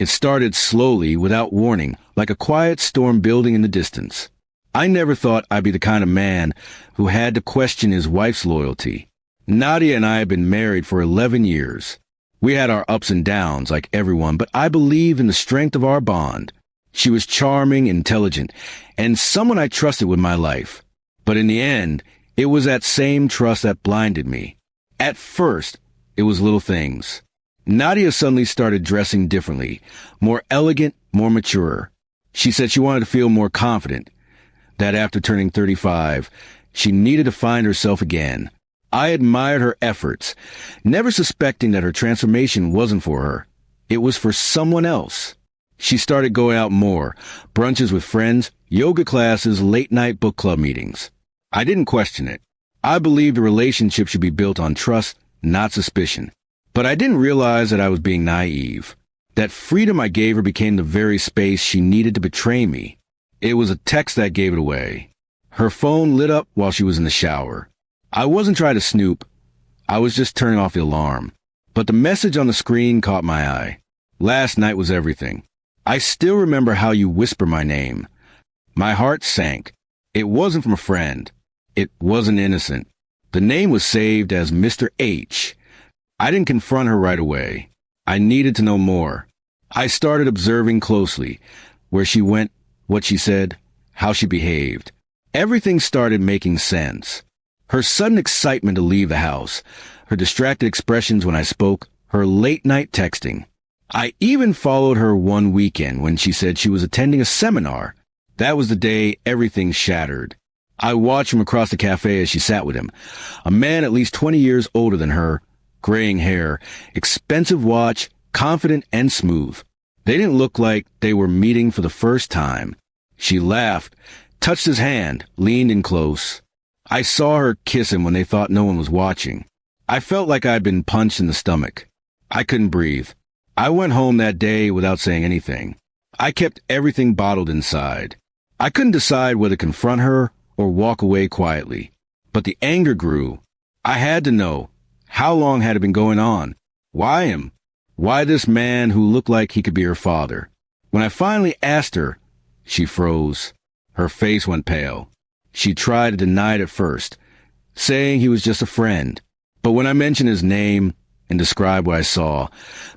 It started slowly, without warning, like a quiet storm building in the distance. I never thought I'd be the kind of man who had to question his wife's loyalty. Nadia and I had been married for 11 years. We had our ups and downs like everyone, but I believe in the strength of our bond. She was charming, intelligent, and someone I trusted with my life. But in the end, it was that same trust that blinded me. At first, it was little things. Nadia suddenly started dressing differently, more elegant, more mature. She said she wanted to feel more confident, that after turning 35, she needed to find herself again. I admired her efforts, never suspecting that her transformation wasn't for her. It was for someone else. She started going out more, brunches with friends, yoga classes, late-night book club meetings. I didn't question it. I believed a relationship should be built on trust, not suspicion. But I didn't realize that I was being naive. That freedom I gave her became the very space she needed to betray me. It was a text that gave it away. Her phone lit up while she was in the shower. I wasn't trying to snoop. I was just turning off the alarm. But the message on the screen caught my eye. Last night was everything. I still remember how you whisper my name. My heart sank. It wasn't from a friend. It wasn't innocent. The name was saved as Mr. H. I didn't confront her right away. I needed to know more. I started observing closely where she went, what she said, how she behaved. Everything started making sense. Her sudden excitement to leave the house, her distracted expressions when I spoke, her late-night texting. I even followed her one weekend when she said she was attending a seminar. That was the day everything shattered. I watched from across the cafe as she sat with him, a man at least 20 years older than her, graying hair, expensive watch, confident and smooth. They didn't look like they were meeting for the first time. She laughed, touched his hand, leaned in close. I saw her kiss him when they thought no one was watching. I felt like I'd been punched in the stomach. I couldn't breathe. I went home that day without saying anything. I kept everything bottled inside. I couldn't decide whether to confront her or walk away quietly. But the anger grew. I had to know. How long had it been going on? Why him? Why this man who looked like he could be her father? When I finally asked her, she froze. Her face went pale. She tried to deny it at first, saying he was just a friend. But when I mentioned his name and described what I saw,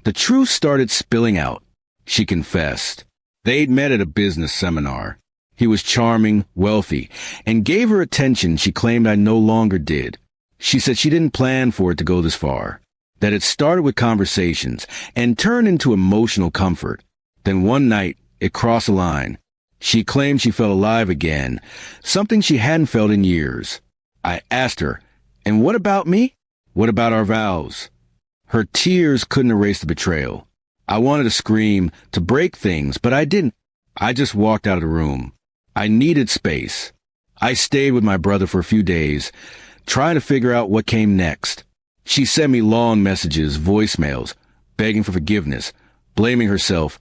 the truth started spilling out. She confessed. They'd met at a business seminar. He was charming, wealthy, and gave her attention she claimed I no longer did. She said she didn't plan for it to go this far, that it started with conversations and turned into emotional comfort. Then one night, it crossed a line. She claimed she felt alive again, something she hadn't felt in years. I asked her, "And what about me? What about our vows?" Her tears couldn't erase the betrayal. I wanted to scream, to break things, but I didn't. I just walked out of the room. I needed space. I stayed with my brother for a few days, trying to figure out what came next. She sent me long messages, voicemails, begging for forgiveness, blaming herself,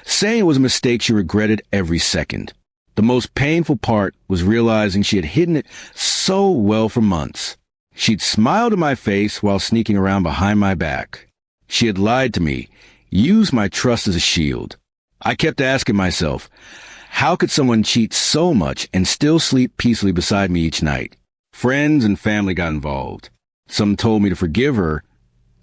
saying it was a mistake she regretted every second. The most painful part was realizing she had hidden it so well for months. She'd smiled in my face while sneaking around behind my back. She had lied to me, used my trust as a shield. I kept asking myself, how could someone cheat so much and still sleep peacefully beside me each night? Friends and family got involved. Some told me to forgive her,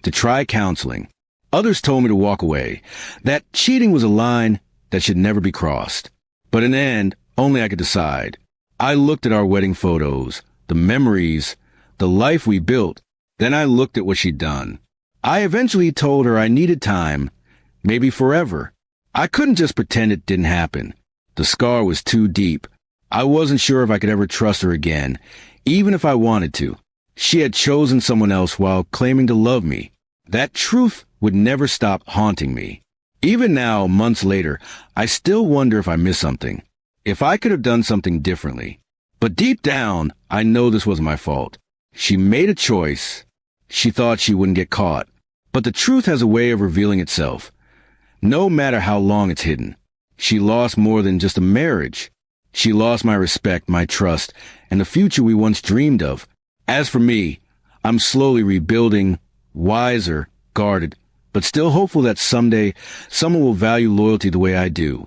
to try counseling. Others told me to walk away, that cheating was a line that should never be crossed. But in the end, only I could decide. I looked at our wedding photos, the memories, the life we built. Then I looked at what she'd done. I eventually told her I needed time, maybe forever. I couldn't just pretend it didn't happen. The scar was too deep. I wasn't sure if I could ever trust her again, even if I wanted to. She had chosen someone else while claiming to love me. That truth would never stop haunting me. Even now, months later, I still wonder if I missed something, if I could have done something differently. But deep down, I know this wasn't my fault. She made a choice. She thought she wouldn't get caught. But the truth has a way of revealing itself, no matter how long it's hidden. She lost more than just a marriage. She lost my respect, my trust, and the future we once dreamed of. As for me, I'm slowly rebuilding, wiser, guarded, but still hopeful that someday someone will value loyalty the way I do.